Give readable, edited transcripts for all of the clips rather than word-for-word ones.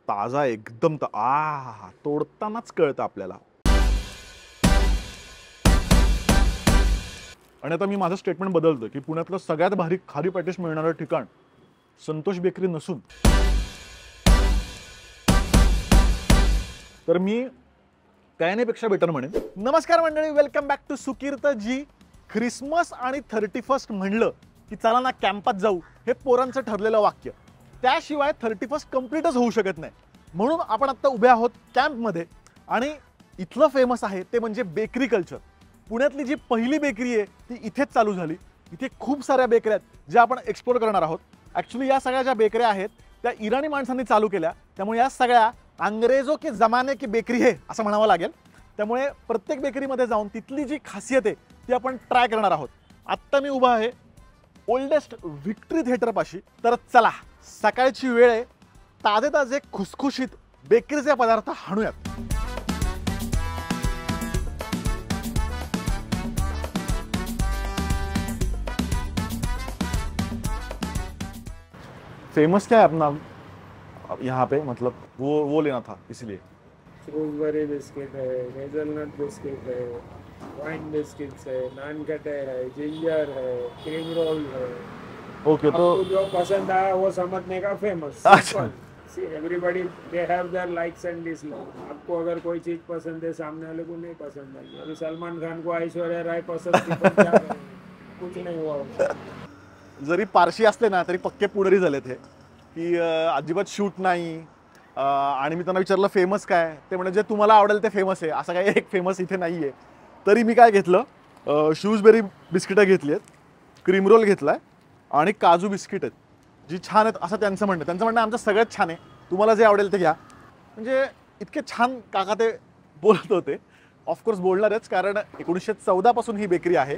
ताजा एकदम तोडतानाच कळतं आपल्याला. आणि आता मी माझं स्टेटमेंट बदलतो की पुण्यातलं सगळ्यात भारी खारी पॅटीस मिळणारं ठिकाण संतोष बेकरी नसून तर मी कयानीपेक्षा बेटर म्हणेन. नमस्कार मंडळी, welcome back to Sukirt ji. Christmas आणि 31 म्हणलं की चला ना कॅम्पात जाऊ, हे पोरांचं ठरलेलं वाक्य. त्याशिवाय 31 कम्प्लीटच होऊ शकत नाही. म्हणून आपण आता उभे आहोत कॅम्पमध्ये आणि इथलं फेमस आहे ते म्हणजे बेकरी कल्चर. पुण्यातली जी पहिली बेकरी आहे ती इथेच चालू झाली. इथे खूप साऱ्या बेकऱ्या आहेत ज्या आपण एक्सप्लोर करणार आहोत. ॲक्च्युली या सगळ्या ज्या बेकऱ्या आहेत त्या इराणी माणसांनी चालू केल्या, त्यामुळे या सगळ्या अंग्रेजो के जमाने की बेकरी है असं म्हणावं लागेल. त्यामुळे प्रत्येक बेकरीमध्ये जाऊन तिथली जी खासियत आहे ती आपण ट्राय करणार आहोत. आत्ता मी उभा आहे ओल्डेस्ट व्हिक्टरी थिएटरपाशी. तर चला, सकाळची वेळ आहे, ताजे ताजे खुसखुशीत बेकरीचे पदार्थ हाणूयात. फेमस क्या है अपना यहाँ पे, मतलब वो लेना था इसलिए. स्ट्रॉबेरी बिस्किट है, हेज़लनट बिस्किट है, वाइन बिस्किट्स है, नान कटर है, जिंजर है, क्रीम रोल है. ओके, तो आपको जो पसंद आया वो समझने का फेमस. अच्छा. See everybody they have their likes and dislikes. आपको अगर कोई चीज पसंद है, सामने वाले को नहीं पसंद आई. अभी सलमान खान को ऐश्वर्या राय पसंद थी, तो क्या करें? कुछ नहीं हुआ. जरी पारशी असले ना तरी पक्के पुणेरी झाले ते की अजिबात शूट नाही. आणि मी त्यांना विचारलं फेमस काय, ते म्हणजे जे तुम्हाला आवडेल ते फेमस आहे, असं काही एक फेमस इथे नाही आहे. तरी मी काय घेतलं, शूजबेरी बिस्किटं घेतली आहेत, क्रीम रोल घेतला आहे आणि काजू बिस्किट आहेत जी छान आहेत असं त्यांचं म्हणणं. त्यांचं म्हणणं आमचं सगळ्यात छान आहे, तुम्हाला जे आवडेल ते घ्या. म्हणजे इतके छान काका ते बोलत होते. ऑफकोर्स बोलणारच, कारण 1914 पासून ही बेकरी आहे.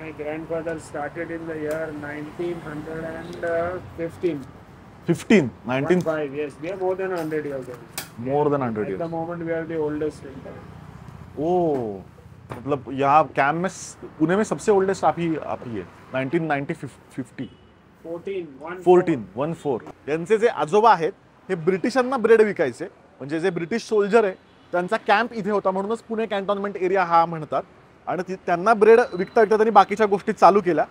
My grandfather started in the year 1915. 15, yes, we are more than 100 years old. More than 100 At years. the moment we are the oldest in town. ओह, मतलब यहाँ कैम्प में पुणे में सबसे ओल्डेस्ट आप ही है. 1950 14. यांचे जे आजोबा आहेत हे ब्रिटिशांना ब्रेड विकायचे. म्हणजे जे ब्रिटिश सोल्जर आहे त्यांचा कॅम्प इथे होता, म्हणूनच पुणे कॅन्टोन्मेंट एरिया हा म्हणतात. आणि त्यांना ब्रेड विकता विकता त्यांनी बाकीच्या गोष्टी चालू केल्या.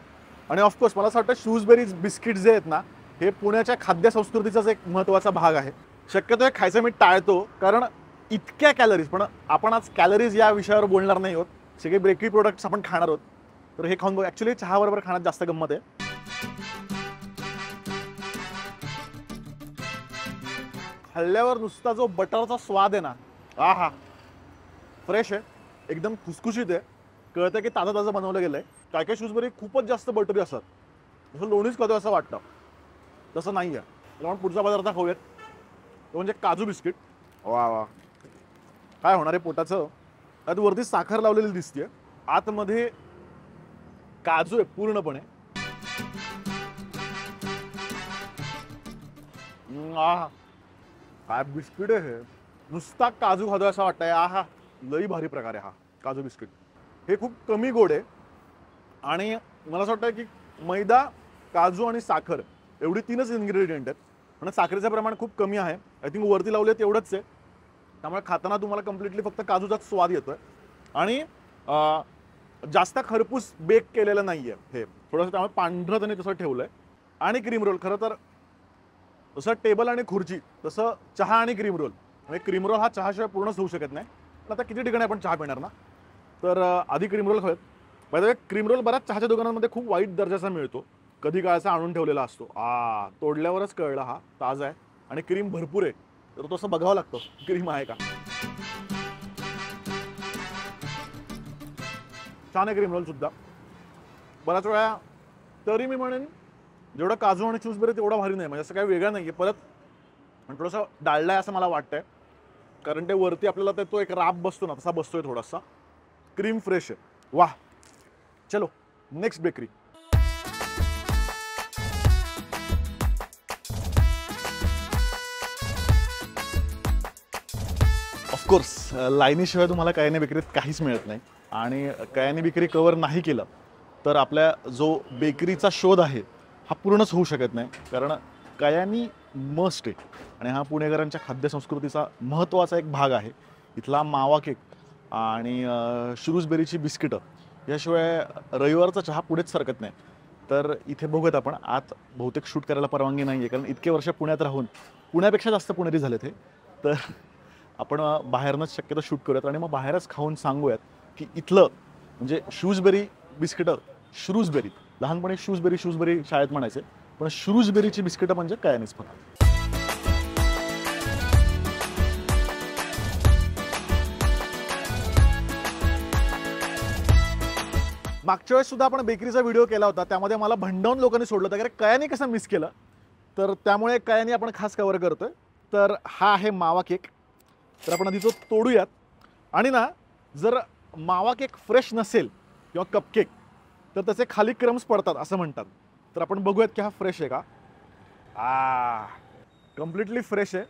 आणि ऑफकोर्स मला असं वाटतं शूजबेरीज बिस्किट जे आहेत ना हे पुण्याच्या खाद्य संस्कृतीचाच एक महत्त्वाचा भाग आहे. शक्यतो हे खायचं मी टाळतो, कारण इतक्या कॅलरीज. पण आपण आज कॅलरीज या विषयावर बोलणार नाही आहोत, सगळे बेकरी प्रोडक्ट्स आपण खाणार आहोत. तर हे खाऊन बघ. ॲक्च्युली चहाबरोबर खाण्यात जास्त गंमत आहे. खाल्ल्यावर नुसता जो बटरचा स्वाद आहे ना, आहा, फ्रेश आहे, एकदम खुसखुशीत आहे. कळतं की ताजं ताजं बनवलं गेलं आहे. काय काय शूजबेरी खूपच जास्त बटरी असतात, जसं लोणीच खातो असं वाटतं, तसं नाही आहे. त्यामुळे पुढचा पदार्थ खाऊयात, तो म्हणजे काजू बिस्किट. वा वा, काय होणार आहे पोटाचं. त्यात वरती साखर लावलेली दिसते, आतमध्ये काजू आहे पूर्णपणे. आहा, काय बिस्किट आहे हे, नुसता काजू खातो असं वाटतंय. आहा, लई भारी प्रकार आहे हा काजू बिस्किट. हे खूप कमी गोड आहे आणि मला असं वाटतं की मैदा, काजू आणि साखर एवढी 3च इन्ग्रेडियंट आहेत. पण साखरेचं प्रमाण खूप कमी आहे. आय थिंक वरती लावले तेवढंच आहे, त्यामुळे खाताना तुम्हाला कम्प्लिटली फक्त काजूचाच स्वाद येतोय. आणि जास्त खरपूस बेक केलेलं नाही आहे हे, थोडंसं त्यामुळे पांढरं त्यांनी तसं ठेवलं आहे. आणि क्रीम रोल, खरं तर जसं टेबल आणि खुर्ची तसं चहा आणि क्रीम रोल. म्हणजे क्रीम रोल हा चहाशिवाय पूर्णच होऊ शकत नाही. पण आता किती ठिकाणी आपण चहा पिणार ना, तर आधी क्रीम रोल खाऊयात. बाय क्रीम रोल बऱ्याच चहाच्या दुकानांमध्ये खूप वाईट दर्जाचा मिळतो, कधी काळाचा आणून ठेवलेला असतो. तोडल्यावरच कळलं हा ताजा आहे आणि क्रीम भरपूर आहे, तर तो असं बघावं लागतं क्रीम आहे का. छान आहे क्रीम रोल सुद्धा बऱ्याच वेळा. तरी मी म्हणेन जेवढं काजू आणि चूजबेरी तेवढा भारी नाही, म्हणजे असं काही वेगळं नाही आहे. परत थोडंसं डाळलं आहे असं मला वाटतंय, कारण ते वरती आपल्याला ते तो एक राब बसतो ना तसा बसतोय थोडासा. क्रीम फ्रेश आहे. वाह, चलो नेक्स्ट बेकरी. ऑफकोर्स लाईनीशिवाय तुम्हाला कयानी बेकरीत काहीच मिळत नाही. आणि कयानी बेकरी कव्हर नाही केलं तर आपल्या जो बेकरीचा शोध आहे हा पूर्णच होऊ शकत नाही. कारण कयानी मस्ट आहे आणि हा पुणेकरांच्या खाद्यसंस्कृतीचा महत्त्वाचा एक भाग आहे. इथला मावा केक आणि श्रूजबेरीची बिस्किटं याशिवाय रविवारचा चहा पुढेच सरकत नाही. तर इथे बघूयात आपण आत बहुतेक शूट करायला परवानगी नाही आहे, कारण इतके वर्ष पुण्यात राहून पुण्यापेक्षा जास्त पुणेरी झालेत हे. तर आपण बाहेरनंच शक्यतो शूट करूयात आणि मग बाहेरच खाऊन सांगूयात की इथलं म्हणजे श्रूजबेरी बिस्किटं, श्रूजबेरी लहानपणी शूजबेरी शाळेत म्हणायचे, पण श्रूजबेरीची बिस्किटं म्हणजे काय निस्पत. मागच्या वेळेस सुद्धा आपण बेकरीचा व्हिडिओ केला होता, त्यामध्ये मला भंडावून लोकांनी सोडलं होतं की अरे कयानी कसं मिस केलं. तर त्यामुळे कयानी आपण खास कव्हर करतोय. तर हा आहे मावा केक. तर आपण आधी तो तोडूयात आणि ना जर मावा केक फ्रेश नसेल किंवा कपकेक तर त्याचे खाली क्रम्स पडतात असं म्हणतात. तर आपण बघूयात की हा फ्रेश आहे का. कम्प्लिटली फ्रेश आहे.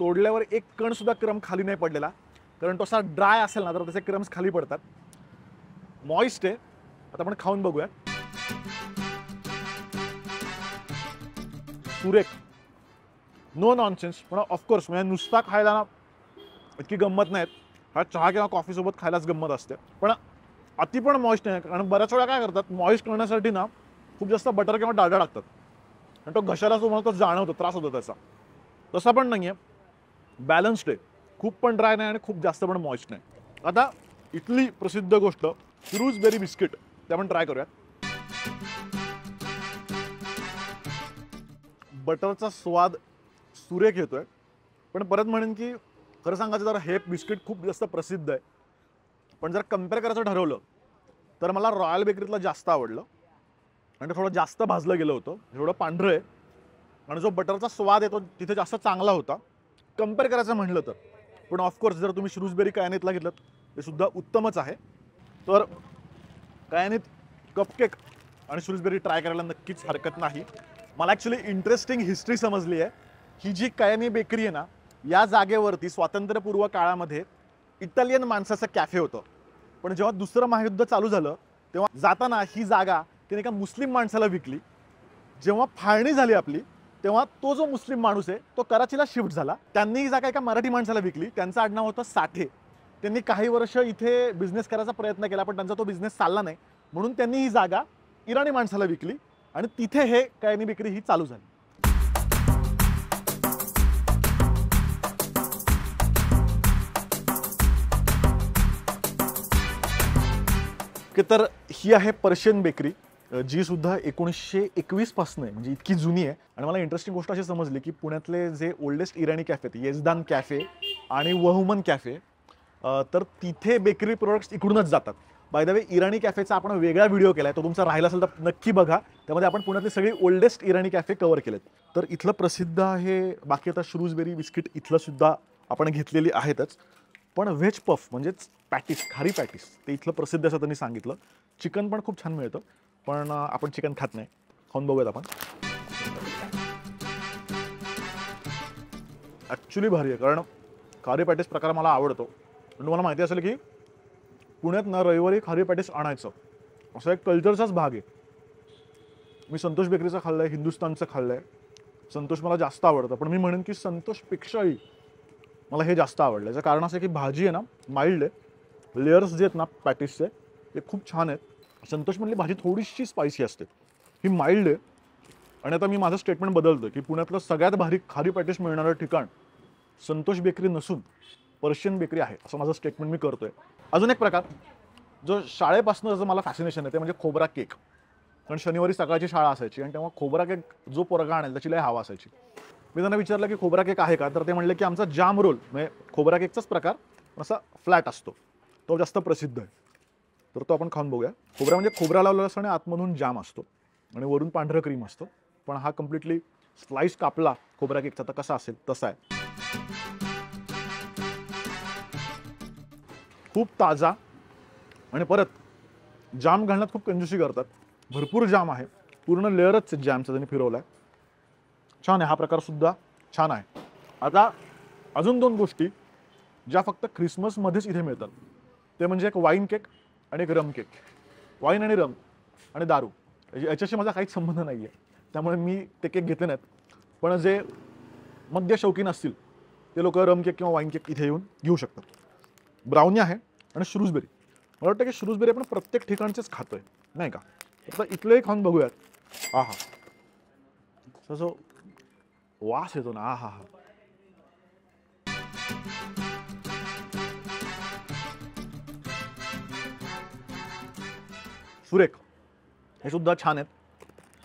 तोडल्यावर एक कण सुद्धा क्रम खाली नाही पडलेला, कारण तो असा ड्राय असेल ना तर त्याचे क्रम्स खाली पडतात. मॉइस्ट आहे. आता आपण खाऊन बघूया. सुरेख, नो नॉनसेन्स. पण ऑफकोर्स म्हणजे नुसता खायला ना इतकी गंमत नाहीत. हा चहा किंवा कॉफीसोबत खायलाच गंमत असते. पण अति पण मॉइस्ट नाही, कारण बऱ्याच वेळा काय करतात मॉइस्ट करण्यासाठी ना खूप जास्त बटर किंवा डालडा टाकतात आणि तो घशाला तो जाणवतो, त्रास होतो त्याचा. तसा पण नाही आहे, बॅलन्स्ड आहे. खूप पण ड्राय नाही आणि खूप जास्त पण मॉइस्ट नाही. आता इथली प्रसिद्ध गोष्ट श्रूजबेरी बिस्किट ते आपण ट्राय करूयात. बटरचा स्वाद सुरेख येतोय. पण परत म्हणेन की खरं सांगायचं तर हे बिस्किट खूप जास्त प्रसिद्ध आहे. पण जर कम्पेअर करायचं ठरवलं तर मला रॉयल बेकरीतलं जास्त आवडलं आणि ते थोडं जास्त भाजलं गेलं होतं. एवढं पांढरं आहे आणि जो बटरचा स्वाद आहे तो तिथे जास्त चांगला होता कम्पेअर करायचं म्हटलं तर. पण ऑफकोर्स जर तुम्ही श्रूजबेरी कयानीतला घेतलं ते सुद्धा उत्तमच आहे. तर कयानीत कपकेक आणि श्रूजबेरी ट्राय करायला नक्कीच हरकत नाही. मला ॲक्च्युली इंटरेस्टिंग हिस्ट्री समजली आहे. ही जी कयानी बेकरी आहे ना, या जागेवरती स्वातंत्र्यपूर्व काळामध्ये इटालियन माणसाचं कॅफे होतं. पण जेव्हा दुसरं महायुद्ध चालू झालं तेव्हा जाताना ही जागा त्याने एका मुस्लिम माणसाला विकली. जेव्हा फाळणी झाली आपली तेव्हा तो जो मुस्लिम माणूस आहे तो कराचीला शिफ्ट झाला. त्यांनी ही जागा एका मराठी माणसाला विकली. त्यांचं आडनाव होतं साठे. त्यांनी काही वर्ष इथे बिझनेस करायचा प्रयत्न केला, पण त्यांचा तो बिझनेस चालला नाही, म्हणून त्यांनी ही जागा इराणी माणसाला विकली आणि तिथे हे कयानी बेकरी ही चालू झाली. तर ही आहे पर्शियन बेकरी, जी सुद्धा 1921 पासून आहे, म्हणजे इतकी जुनी आहे. आणि मला इंटरेस्टिंग गोष्ट अशी समजली की पुण्यातले जे ओल्डेस्ट इराणी कॅफे आहेत, येझदान कॅफे आणि वहुमन कॅफे, तर तिथे बेकरी प्रोडक्ट्स इकडूनच जातात. बाय द वे इराणी कॅफेचा आपण वेगळा व्हिडिओ केला आहे, तो तुमचा राहिला असेल तर नक्की बघा. त्यामध्ये आपण पुण्यातले सगळे ओल्डेस्ट इराणी कॅफे कव्हर केलेत. तर इथलं प्रसिद्ध आहे. बाकी आता श्रूजबेरी बिस्किट इथलं सुद्धा आपण घेतलेली आहेतच. पण व्हेज पफ म्हणजेच पॅटीस, खारी पॅटीस, ते इथलं प्रसिद्ध असं त्यांनी सांगितलं. चिकन पण खूप छान मिळतं, पण आपण चिकन खात नाही. खाऊन बघूयात आपण. ॲक्च्युली भारी आहे, कारण खारी पॅटीस प्रकार मला आवडतो. पण तुम्हाला माहिती असेल की पुण्यात ना रविवारी खारी पॅटीस आणायचं असा एक कल्चरचाच भाग आहे. मी संतोष बेकरीचं खाल्लं आहे, हिंदुस्तानचं खाल्लं आहे. संतोष मला जास्त आवडतं, पण मी म्हणेन की संतोषपेक्षाही मला हे जास्त आवडलं. याचं कारण असं आहे की भाजी आहे ना माइल्ड आहे. लेयर्स जे आहेत ना पॅटीसचे ते खूप छान आहेत. संतोषमधली भाजी थोडीशी स्पायसी असते, ही माइल्ड आहे. आणि आता मी माझं स्टेटमेंट बदलतो की पुण्यातलं सगळ्यात भारी खारी पॅटीस मिळणारं ठिकाण संतोष बेकरी नसून पर्शियन बेकरी आहे, असं माझं स्टेटमेंट मी करतोय. अजून एक प्रकार जो शाळेपासून जसं मला फॅसिनेशन आहे ते म्हणजे खोबरा केक. कारण शनिवारी सकाळची शाळा असायची आणि तेव्हा खोबरा केक जो पोरगा आणेल त्याची लय हवा असायची. मी त्यांना विचारलं की खोबरा केक आहे का, तर ते म्हणले की आमचा जाम रोल म्हणजे खोबरा केकचाच प्रकार असा फ्लॅट असतो, तो जास्त प्रसिद्ध आहे. तर तो आपण खाऊन बघूया. खोबरा म्हणजे खोबरा लावलेला असतो आणि आतमधून जाम असतो आणि वरून पांढरं क्रीम असतं. पण हा कम्प्लिटली स्लाइस कापला खोबरा केकचा तर कसा असेल तसा आहे. खूप ताजा आणि परत जाम घालण्यात खूप कंजूसी करतात. भरपूर जाम आहे, पूर्ण लेअरच जॅमचा त्यांनी फिरवला आहे. छान आहे, हा प्रकार सुद्धा छान आहे. आता अजून दोन गोष्टी ज्या फक्त ख्रिसमसमध्येच इथे मिळतात ते म्हणजे एक वाईन केक आणि एक रम केक. वाईन आणि रम आणि दारू याच्याशी माझा काहीच संबंध नाही आहे, त्यामुळे मी ते केक घेतले नाहीत. पण जे मद्य शौकीन असतील ते लोक रम केक किंवा वाईन केक इथे येऊन घेऊ शकतात. ब्राउनी आहे आणि श्रूजबेरी. मला वाटतं की श्रूजबेरी आपण प्रत्येक ठिकाणचेच खातोय नाही का. आता इथलंही खाऊन बघूयात. हा हा जो वास येतो ना, हा हा हा. सुरेख. हे सुद्धा छान आहेत.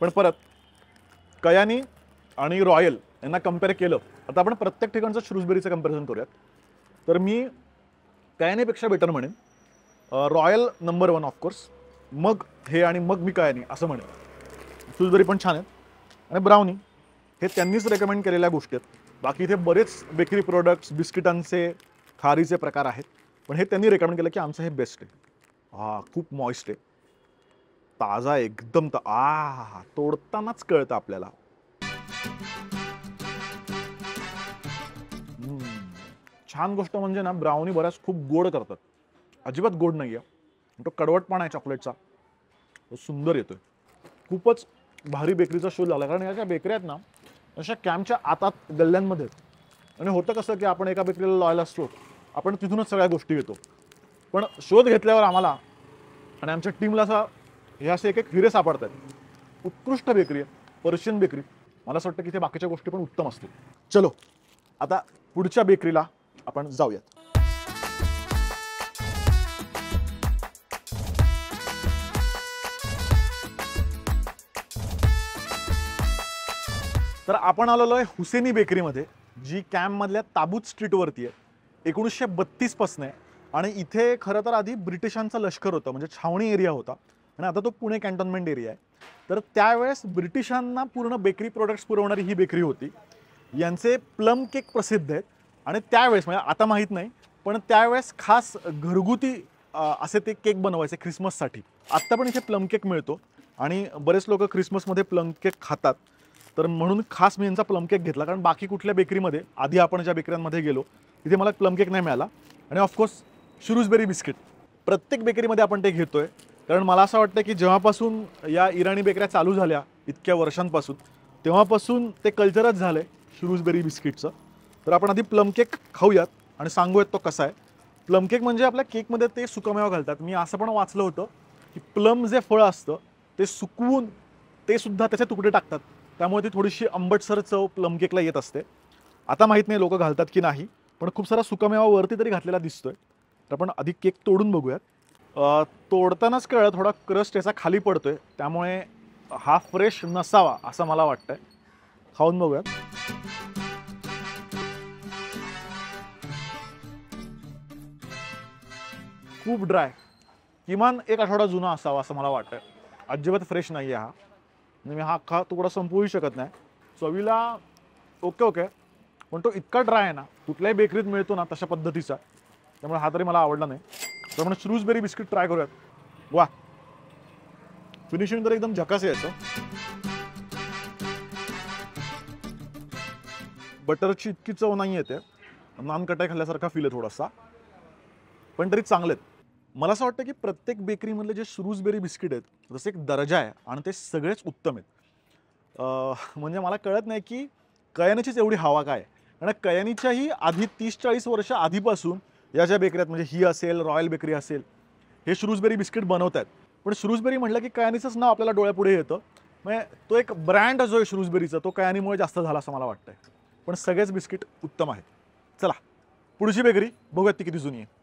पण परत कयानी आणि रॉयल यांना कम्पेअर केलं, आता आपण प्रत्येक ठिकाणचं श्रूजबेरीचं कम्पॅरिझन करूयात. तर मी कयानीपेक्षा बेटर म्हणेन. रॉयल नंबर 1 ऑफकोर्स, मग हे आणि मग मी कयानी असं म्हणेन. श्रूजबेरी पण छान आहेत आणि ब्राउनी हे त्यांनीच रेकमेंड केलेल्या गोष्टी आहेत. बाकी इथे बरेच बेकरी प्रोडक्ट्स, बिस्किटांचे, खारीचे प्रकार आहेत, पण हे त्यांनी रेकमेंड केलं की आमचं हे बेस्ट आहे. हा खूप मॉइस्ट आहे, ताजा एकदम. तोडतानाच कळतं आपल्याला. छान गोष्ट म्हणजे ना, ब्राउनी बऱ्याच खूप गोड करतात. अजिबात गोड नाही आहे, तो कडवटपणा आहे चॉकलेटचा, तो सुंदर येतोय. खूपच भारी बेकरीचा शोध लागला, कारण याच्या बेकऱ्या आहेत ना अशा कॅम्पच्या आतात गल्ल्यांमध्ये. आणि होतं कसं की आपण एका बेकरीला लॉयल असतो, आपण तिथूनच सगळ्या गोष्टी घेतो. पण शोध घेतल्यावर आम्हाला आणि आमच्या टीमला हे असे एक हिरे सापडत आहेत. उत्कृष्ट बेकरी आहे, पर्शियन बेकरी. मला असं वाटतं की इथे बाकीच्या गोष्टी पण उत्तम असतील. चलो आता पुढच्या बेकरीला आपण जाऊयात. तर आपण आलेलो आहे हुसेनी बेकरीमध्ये, जी कॅम्पमधल्या ताबूत स्ट्रीटवरती आहे. 1932 पासून आहे आणि इथे खरं तर आधी ब्रिटिशांचं लष्कर होतं, म्हणजे छावणी एरिया होता आणि आता तो पुणे कॅन्टोन्मेंट एरिया आहे. तर त्यावेळेस ब्रिटिशांना पूर्ण बेकरी प्रोडक्ट्स पुरवणारी ही बेकरी होती. यांचे प्लम केक प्रसिद्ध आहेत आणि त्यावेळेस, म्हणजे आता माहीत नाही, पण त्यावेळेस खास घरगुती असे ते केक बनवायचे ख्रिसमससाठी. आत्ता पण इथे प्लम केक मिळतो आणि बरेच लोक ख्रिसमसमध्ये प्लम केक खातात. तर म्हणून खास मी यांचा प्लम केक घेतला, कारण बाकी कुठल्या बेकरीमध्ये, आधी आपण ज्या बेकऱ्यांमध्ये गेलो तिथे मला प्लम केक नाही मिळाला. आणि ऑफकोर्स श्रूजबेरी बिस्किट प्रत्येक बेकरीमध्ये आपण ते घेतोय, कारण मला असं वाटतं की जेव्हापासून या इराणी बेकऱ्या चालू झाल्या इतक्या वर्षांपासून, तेव्हापासून ते कल्चरच झालं आहे श्रूजबेरी बिस्किटचं. तर आपण आधी प्लम केक खाऊयात आणि सांगूयात तो कसा आहे. प्लम केक म्हणजे आपल्या केकमध्ये ते सुकामेवा घालतात. मी असं पण वाचलं होतं की प्लम जे फळ असतं ते सुकवून ते सुद्धा त्याचे तुकडे टाकतात, त्यामुळे ती थोडीशी आंबटसर चव प्लम केकला येत असते. आता माहीत नाही लोक घालतात की नाही, पण खूप सारा सुकामेवा वरती तरी घातलेला दिसतोय. तर आपण आधी केक तोडून बघूयात. तोडतानाच कळलं थोडा क्रस्ट याचा खाली पडतोय, त्यामुळे हा फ्रेश नसावा असं मला वाटतंय. खाऊन बघूयात. खूप ड्राय, किमान 1 आठवडा जुना असावा असं मला वाटतंय. अजिबात फ्रेश नाही आहे हा. मी हा अख्खा तुकडा संपवूही शकत नाही. चवीला ओके, पण तो इतका ड्राय आहे ना, कुठल्याही बेकरीत मिळतो ना तशा पद्धतीचा, त्यामुळे हा तरी मला आवडला नाही. तर आपण श्रूजबेरी बिस्किट ट्राय करूयात. वा, फिनिशिंग तर एकदम झकास आहे याचं. बटरची इतकी चव नाही येते, नान कटाई खाल्ल्यासारखा फील आहे थोडासा, पण तरी चांगले आहेत. मला असं वाटतं की प्रत्येक बेकरीमधले जे श्रूजबेरी बिस्किट आहेत जसं एक दर्जा आहे आणि ते सगळेच उत्तम आहेत. म्हणजे मला कळत नाही की कयानीचीच एवढी हवा काय. कारण कयानीच्याही आधी 30-40 वर्ष आधीपासून या ज्या बेकऱ्यात, म्हणजे ही असेल, रॉयल बेकरी असेल, हे श्रूजबेरी बिस्किट बनवत आहेत. पण श्रूजबेरी म्हटलं की कयानीचंच नाव आपल्याला डोळ्यापुढे येतं. म्हणजे तो एक ब्रँड जो आहे श्रूजबेरीचा, तो कयानीमुळे जास्त झाला असं मला वाटतंय. पण सगळेच बिस्किट उत्तम आहेत. चला पुढची बेकरी बघूयात ती किती जुनी आहे.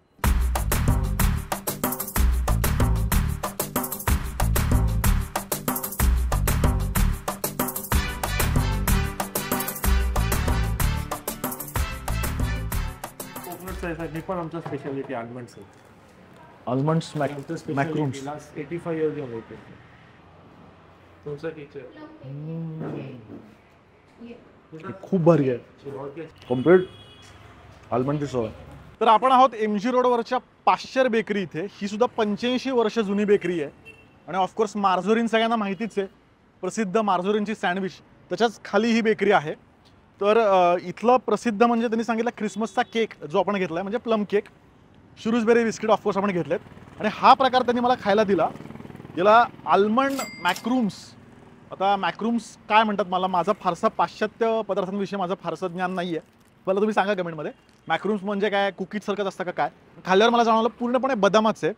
हे पण आमचं स्पेशालिटी आल्मंड्स आहे. आल्मंड्स मॅक्रूम्स. 85 इयर्स झाले ते. तुमचं किती खूप भारी आहे, कम्प्लीट आल्मंडची सवय. तर आपण आहोत MG रोडवरच्या पाश्चर बेकरी इथे. ही सुद्धा 85 वर्ष जुनी बेकरी आहे. आणि ऑफकोर्स मार्जोरीन सगळ्यांना माहितीच आहे, प्रसिद्ध मार्जोरीनची सँडविच, त्याच्याच खाली ही बेकरी आहे. तर इथलं प्रसिद्ध म्हणजे त्यांनी सांगितलं ख्रिसमसचा केक जो आपण घेतला आहे, म्हणजे प्लम केक. श्रूजबेरी बिस्किट ऑफकोर्स आपण घेतलेत आणि हा प्रकार त्यांनी मला खायला दिला. याला आल्मंड मॅक्रूम्स आता मॅक्रूम्स काय म्हणतात, मला माझा फारसा पाश्चात्य पदार्थांविषयी माझं फारसं ज्ञान नाही आहे. मला तुम्ही सांगा कमेंटमध्ये मॅक्रूम्स म्हणजे काय, कुकीजसारखंच असतं का काय. खाल्ल्यावर मला जाणवलं पूर्णपणे बदामाचं आहे.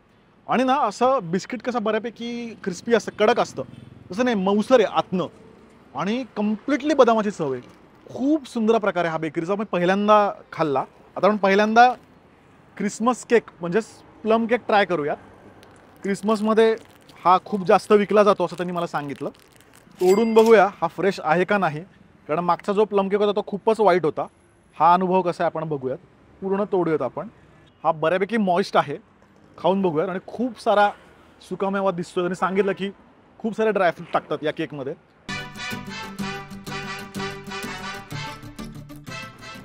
आणि ना असं बिस्किट कसं बऱ्यापैकी क्रिस्पी असतं, कडक असतं, तसं नाही, मऊसर आहे आतनं आणि कम्प्लिटली बदामाची चव आहे. खूप सुंदर प्रकार आहे हा बेकरीचा. मी पहिल्यांदा खाल्ला. आता आपण पहिल्यांदा क्रिसमस केक म्हणजेच प्लम केक ट्राय करूयात. क्रिसमसमध्ये हा खूप जास्त विकला जातो असं त्यांनी मला सांगितलं. तोडून बघूया हा फ्रेश आहे का नाही, कारण मागचा जो प्लम केक होता तो खूपच वाईट होता. हा अनुभव कसा आहे आपण बघूयात. पूर्ण तोडूयात आपण. हा बऱ्यापैकी मॉइस्ट आहे, खाऊन बघूयात. आणि खूप सारा सुकामेवा दिसतो. त्यांनी सांगितलं की खूप सारे ड्रायफ्रूट टाकतात या केकमध्ये.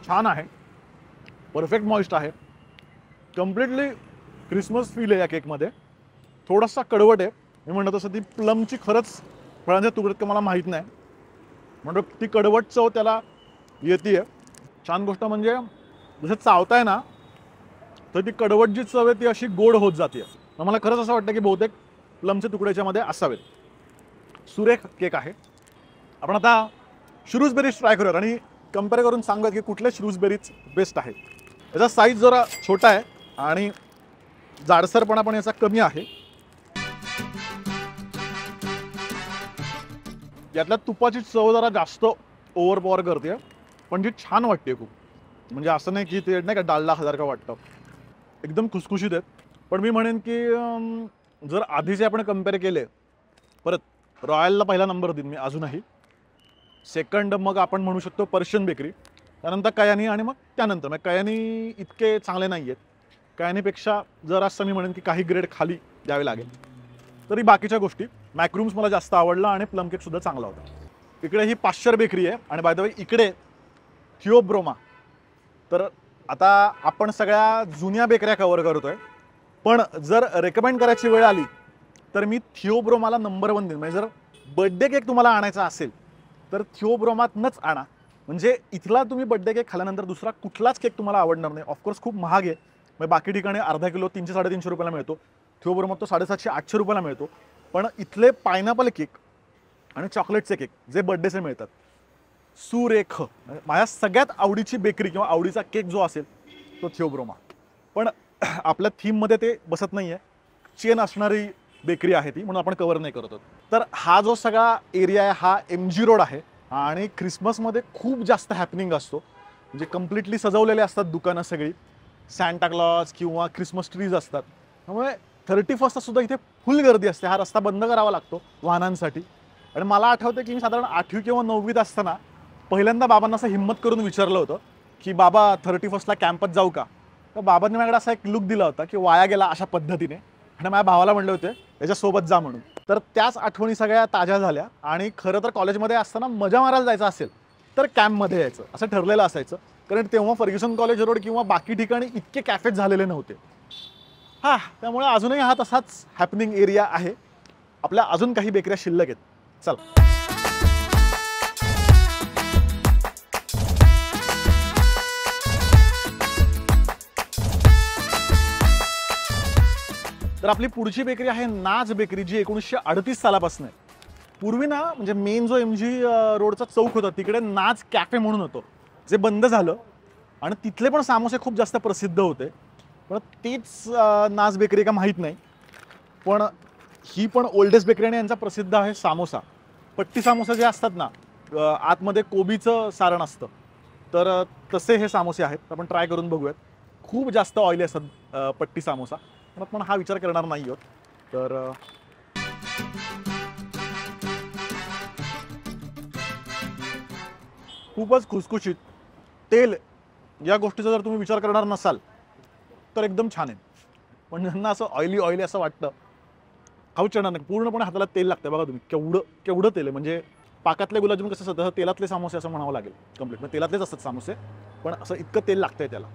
छान आहे, परफेक्ट मॉइस्ट आहे, कम्प्लिटली क्रिसमस फील आहे या केकमध्ये. थोडासा कडवट आहे, मी म्हणतो तसं ती प्लमची खरंच फळांच्या तुकड्यात का मला माहीत नाही, म्हणतो ती कडवट चव त्याला येते. छान गोष्ट म्हणजे जसं चावताय ना तर ती कडवट जी चव आहे ती अशी गोड होत जाते. मला खरंच असं वाटतं की बहुतेक प्लमचे तुकडे याच्यामध्ये असावेत. सुरेख केक आहे. आपण आता श्रूजबेरीज ट्राय करूयात आणि कम्पेअर करून सांगूयात की कुठले श्रूजबेरीज बेस्ट आहेत. याचा साईज जरा छोटा आहे आणि जाडसरपणा पण याचा कमी आहे. यातल्या तुपाची चव जरा जास्त ओव्हरपॉवर करते, पण जी छान वाटते खूप. म्हणजे असं नाही की ते नाही का डालडा का वाटतं, एकदम खुसखुशीत आहेत. पण मी म्हणेन की जर आधीचे आपण कम्पेअर केले, परत रॉयलला पहिला नंबर देईन मी अजूनही. सेकंड मग आपण म्हणू शकतो पर्शियन बेकरी, त्यानंतर कयानी आणि मग त्यानंतर मग कयानी इतके चांगले नाही आहेत. कयानीपेक्षा जर असं मी म्हणेन की काही ग्रेड खाली द्यावे लागेल. तरी बाकीच्या गोष्टी मॅक्रूम्स मला जास्त आवडला आणि प्लम केकसुद्धा चांगला होता. इकडे ही पाश्चर बेकरी आहे आणि बाय द वे इकडे थिओब्रोमा. तर आता आपण सगळ्या जुन्या बेकऱ्या कव्हर करतोय, पण जर रेकमेंड करायची वेळ आली तर मी थिओब्रोमाला नंबर 1 देईन. म्हणजे जर बर्थडे केक तुम्हाला आणायचा असेल तर थिओब्रोमातनंच आणा. म्हणजे इथला तुम्ही बर्थडे केक खाल्यानंतर दुसरा कुठलाच केक तुम्हाला आवडणार नाही. ऑफकोर्स खूप महाग आहे, म्हणजे बाकी ठिकाणी अर्धा किलो 300-350 रुपयाला मिळतो, थिओब्रोमात तो 750-800 रुपयाला मिळतो. पण इथले पायनॅपल केक आणि चॉकलेटचे केक जे बर्थडेचे मिळतात, सुरेख. माझ्या सगळ्यात आवडीची बेकरी किंवा आवडीचा केक जो असेल तो थिओब्रोमा. पण आपल्या थीममध्ये ते बसत नाही आहे, चेन असणारी बेकरी आहे ती, म्हणून आपण कव्हर नाही करतो. तर हा जो सगळा एरिया आहे हा MG रोड आहे आणि ख्रिसमसमध्ये खूप जास्त हॅपनिंग असतो. म्हणजे कम्प्लिटली सजवलेले असतात दुकानं सगळी, सॅन्टा क्लॉज किंवा ख्रिसमस ट्रीज असतात. त्यामुळे 31st सुद्धा इथे फुल गर्दी असते. हा रस्ता बंद करावा लागतो वाहनांसाठी. आणि मला आठवतं की मी साधारण 8वी किंवा 9वीत असताना पहिल्यांदा बाबांना असं हिम्मत करून विचारलं होतं की बाबा 31st कॅम्पत जाऊ का. तर बाबांनी माझ्याकडे असा एक लुक दिला होता की वाया गेला अशा पद्धतीने, आणि माझ्या भावाला म्हणले होते याच्यासोबत जा म्हणून. तर त्याच आठवणी सगळ्या ताज्या झाल्या. आणि खरं तर कॉलेजमध्ये असताना मजा मारायला जायचं असेल तर कॅम्पमध्ये यायचं असं ठरलेलं असायचं, कारण तेव्हा फर्ग्युसन कॉलेज रोड किंवा बाकी ठिकाणी इतके कॅफेज झालेले नव्हते. त्यामुळे अजूनही हा तसाच हॅपनिंग एरिया आहे. आपल्या अजून काही बेकऱ्या शिल्लक आहेत, चला. तर आपली पुढची बेकरी आहे नाज बेकरी, जी 1938 सालापासून आहे. पूर्वी ना म्हणजे मेन जो MG रोडचा चौक होता तिकडे नाज कॅफे म्हणून होतं, जे बंद झालं. आणि तिथले पण सामोसे खूप जास्त प्रसिद्ध होते. पण तीच नाज बेकरी का माहीत नाही, पण ही पण ओल्डेस्ट बेकरी आणि यांचा प्रसिद्ध आहे सामोसा. पट्टी सामोसा जे असतात ना, आतमध्ये कोबीचं सारण असतं, तर तसे हे सामोसे आहेत. आपण ट्राय करून बघूयात. खूप जास्त ऑइली असतात पट्टी सामोसा, पण आपण हा विचार करणार नाही आहोत. तर खूपच खुसखुशीत. तेल या गोष्टीचा जर तुम्ही विचार करणार नसाल तर एकदम छान आहे. पण ज्यांना असं ऑइली असं वाटतं, खाऊच येणार नाही. पूर्णपणे हाताला तेल लागतं. बघा तुम्ही केवढं तेल आहे. म्हणजे पाकातले गुलाबजामुन कसं असतं, तेलातले सामोसे असं म्हणावं लागेल. कम्प्लीट म्हणजे तेलातलेच असतात सामोसे, पण असं इतकं तेल लागतंय त्याला.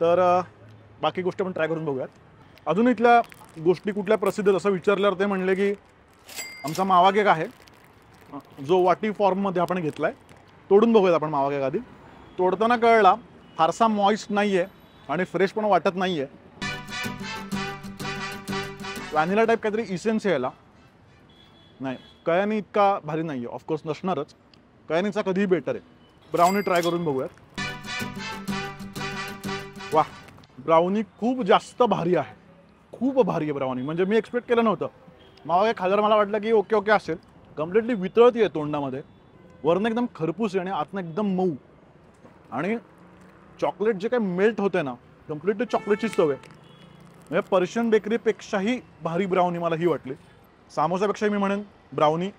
तर बाकी गोष्टी आपण ट्राय करून बघूयात. अजून इथल्या गोष्टी कुठल्या प्रसिद्ध असं विचारल्यावर ते म्हणले की आमचा मावा केक आहे, जो वाटी फॉर्ममध्ये आपण घेतला आहे. तोडून बघूयात आपण मावा केक आधी. तोडताना कळला फारसा मॉइस्ट नाही आहे आणि फ्रेश पण वाटत नाही आहे. व्हॅनिला टाईप काहीतरी इसेन्स आहे याला. नाही, कयानी इतका भारी नाही आहे, ऑफकोर्स नसणारच. कयानीचा कधीही बेटर आहे. ब्राउनी ट्राय करून बघूयात. वा, ब्राउनी खूप जास्त भारी आहे, खूप भारी आहे ब्राउनी. म्हणजे मी एक्सपेक्ट केलं नव्हतं. मला खाल्ल्यावर मला वाटलं की ओके ओके असेल. कम्प्लिटली वितळती आहे तोंडामध्ये. वरनं एकदम खरपूस आहे आणि आतनं एकदम मऊ. आणि चॉकलेट जे काही मेल्ट होते ना, कम्प्लिटली चॉकलेटची चव आहे. म्हणजे पर्शियन बेकरीपेक्षाही भारी ब्राउनी मला ही वाटली. सामोसापेक्षा मी म्हणेन ब्राउनी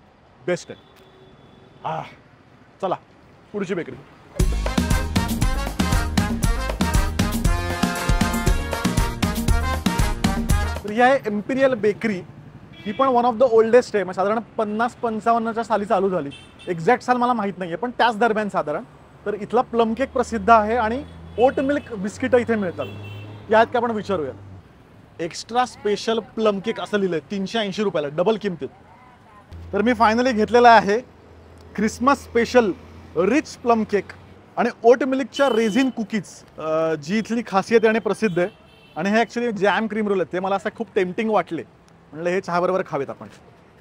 बेस्ट आहे. चला पुढची बेकरी. तर ही आहे एम्पिरियल बेकरी. ही पण वन ऑफ द ओल्डेस्ट आहे. साधारण 50-55च्या साली चालू झाली. एक्झॅक्ट साल मला माहीत नाही आहे, पण त्याच दरम्यान साधारण. तर इथला प्लम केक प्रसिद्ध आहे आणि ओट मिल्क बिस्किटं इथे मिळतात. या आहेत का आपण विचारूया. एक्स्ट्रा स्पेशल प्लम केक असं लिहिलं आहे 380 रुपयाला, डबल किमतीत. तर मी फायनली घेतलेला आहे Christmas special rich plum cake आणि ओट मिल्कच्या रेझिन कुकीज, जी इथली खासियत आहे आणि प्रसिद्ध आहे. आणि हे ॲक्च्युली जॅम क्रीम रोल आहेत. ते मला असं खूप टेम्पटिंग वाटले, म्हणलं हे चहाबरोबर खावेत आपण.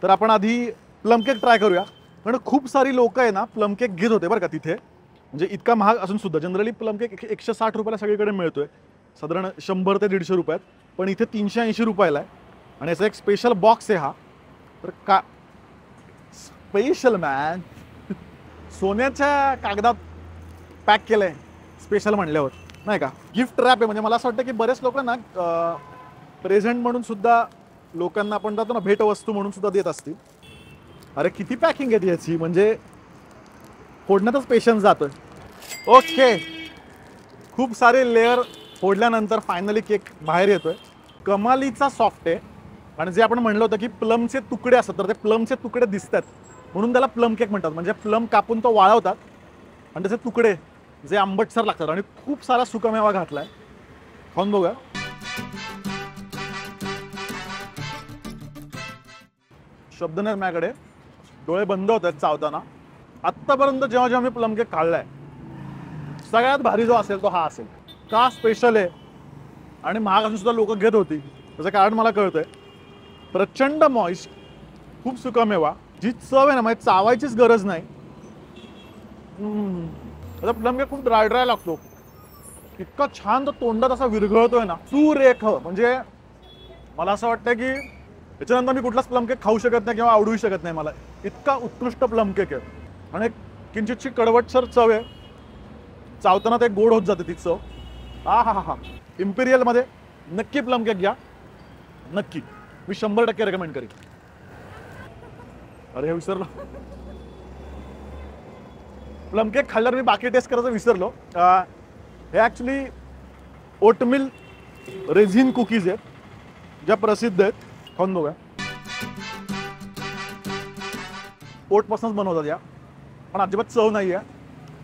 तर आपण आधी प्लम केक ट्राय करूया. कारण खूप सारी लोक आहे ना प्लम केक घेत होते बरं का तिथे. म्हणजे इतका महाग असून सुद्धा जनरली प्लम केक 160 रुपयाला सगळीकडे मिळतोय, साधारण 100 ते 150 रुपयात. पण इथे 380 रुपयाला आहे. आणि याचा एक स्पेशल बॉक्स आहे हा. तर का स्पेशल मॅन, सोन्याच्या कागदात पॅक केलं आहे स्पेशल म्हणल्यावर, नाही का. गिफ्ट रॅप आहे. म्हणजे मला असं वाटतं की बरेच लोक ना प्रेझेंट म्हणून सुद्धा लोकांना आपण जातो ना भेटवस्तू म्हणून सुद्धा देत असतील. अरे किती पॅकिंग आहे याची, म्हणजे फोडण्यातच पेशन्स जातोय. ओके, खूप सारे लेअर फोडल्यानंतर फायनली केक बाहेर येतोय. कमालीचा सॉफ्ट आहे. आणि जे आपण म्हणलं होतं की प्लमचे तुकडे असतात, तर ते प्लमचे तुकडे दिसतात म्हणून त्याला प्लम केक म्हणतात. म्हणजे प्लम कापून तो वाळवतात आणि त्याचे तुकडे जे आंबटसर लागतात. आणि खूप सारा सुकामेवा घातलाय. खाऊन बघूया. शब्द नाही माझ्याकडे, डोळे बंद होत आहेत चावताना. आत्तापर्यंत जेव्हा जेव्हा मी प्लम केक खाल्लाय सगळ्यात भारी जो असेल तो हा असेल. का स्पेशल आहे आणि महाग असून सुद्धा लोक घेत होती त्याचं कारण मला कळतंय. प्रचंड मॉइस्ट, खूप सुकामेवा, जी चव आहे ना म्हणजे चावायचीच गरज नाही. आता प्लम केक खूप ड्राय ड्राय लागतो. इतका छान तो तोंडात असा विरघळतोय ना, सुरेख. म्हणजे मला असं वाटतं की याच्यानंतर मी कुठलाच प्लम केक खाऊ शकत नाही किंवा आवडूही शकत नाही मला. इतका उत्कृष्ट प्लम केक आहे. आणि किंचितची कडवटसर चव आहे. चावताना ते गोड होत जाते ती चव. हा हा हा. इम्पिरियलमध्ये नक्की प्लम केक घ्या, नक्की. मी 100% रेकमेंड करीन. अरे हे विसरलो, प्लम केक खाल्ल्यावर मी बाकी टेस्ट करायचं विसरलो. हे ॲक्च्युली ओटमिल रेझिन कुकीज आहेत ज्या प्रसिद्ध आहेत. खाऊन बघूया. ओटपासूनच बनवतात या, पण अजिबात चव नाही आहे.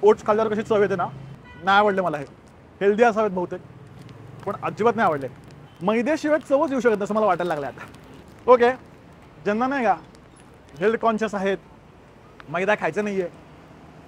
ओट्स खाल्ल्यावर कशी चव येते ना, नाही आवडले मला. हे हेल्दी असावेत बहुतेक, पण अजिबात नाही आवडले. मैद्याशिवाय चवच येऊ शकत असं मला वाटायला लागलं आता. ओके, ज्यांना नाही का हेल्थ कॉन्शियस आहेत, मैदा खायचं नाही आहे,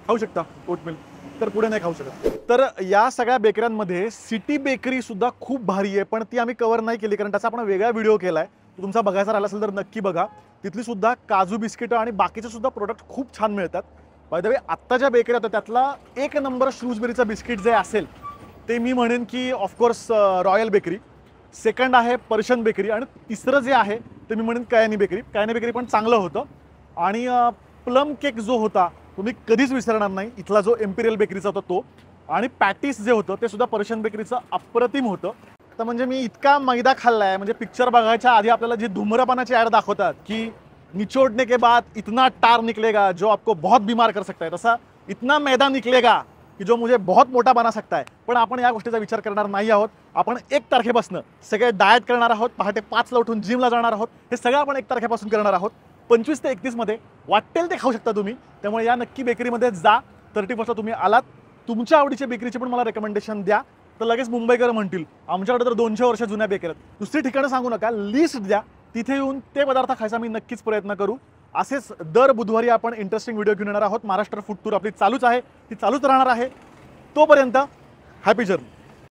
खाऊ शकता ओटमिल, तर पुढे नाही खाऊ शकत. तर या सगळ्या बेकऱ्यांमध्ये सिटी बेकरी सुद्धा खूप भारी आहे, पण ती आम्ही कव्हर नाही केली कारण त्याचा आपण वेगळा व्हिडिओ केला आहे. तुमचा बघायचा राहिला असेल तर नक्की बघा. तिथली सुद्धा काजू बिस्किटं आणि बाकीचे सुद्धा प्रोडक्ट खूप छान मिळतात. बाय द वे आत्ता ज्या बेकरी होत्या त्यातला एक नंबर श्रूजबेरीचं बिस्किट जे असेल ते मी म्हणेन की ऑफकोर्स रॉयल बेकरी. सेकंड आहे पर्शियन बेकरी. आणि तिसरं जे आहे ते मी म्हणेन कयानी बेकरी. कयानी बेकरी पण चांगलं होतं. आणि प्लम केक जो होता तुम्ही कधीच विसरणार नाही. इथला जो एम्पिरियल बेकरीचा होता तो. आणि पॅटीस जे होतं ते सुद्धा पर्शियन बेकरीचं अप्रतिम होतं. तर म्हणजे मी इतका मैदा खाल्लाय, म्हणजे पिक्चर बघायच्या आधी आपल्याला जी धूम्रपानाची ॲड दाखवतात की निचोड़ने के बाद इतना टार निकलेगा जो आपको बहुत बीमार कर सकता है, तसा इतना मैदा निकलेगा की जो मुझे बहुत मोठा बना सकता है. पण आपण या गोष्टीचा विचार करणार नाही आहोत. आपण 1 तारखेपासून सगळे डाएट करणार आहोत. पहाटे 5ला उठून जिमला जाणार आहोत. हे सगळं आपण 1 तारखेपासून करणार आहोत. 25 ते 31 मध्ये वाटेल ते खाऊ शकता तुम्ही. त्यामुळे या नक्की बेकरीमध्ये जा. 31ला तुम्ही आलात, तुमच्या आवडीच्या बेकरीचे पण मला रेकमेंडेशन द्या. तर लगेच मुंबईकर म्हणतील आमच्याकडे तर 200 वर्ष जुन्या बेकरी आहेत. दुसरी ठिकाणं सांगू नका, लिस्ट द्या. तिथे येऊन ते पदार्थ खायचा मी नक्कीच प्रयत्न करू. असेच दर बुधवारी आपण इंटरेस्टिंग व्हिडिओ घेऊन येणार आहोत. महाराष्ट्र फूड टूर आपली चालूच आहे, ती चालूच राहणार आहे. तोपर्यंत हॅपी जर्नी.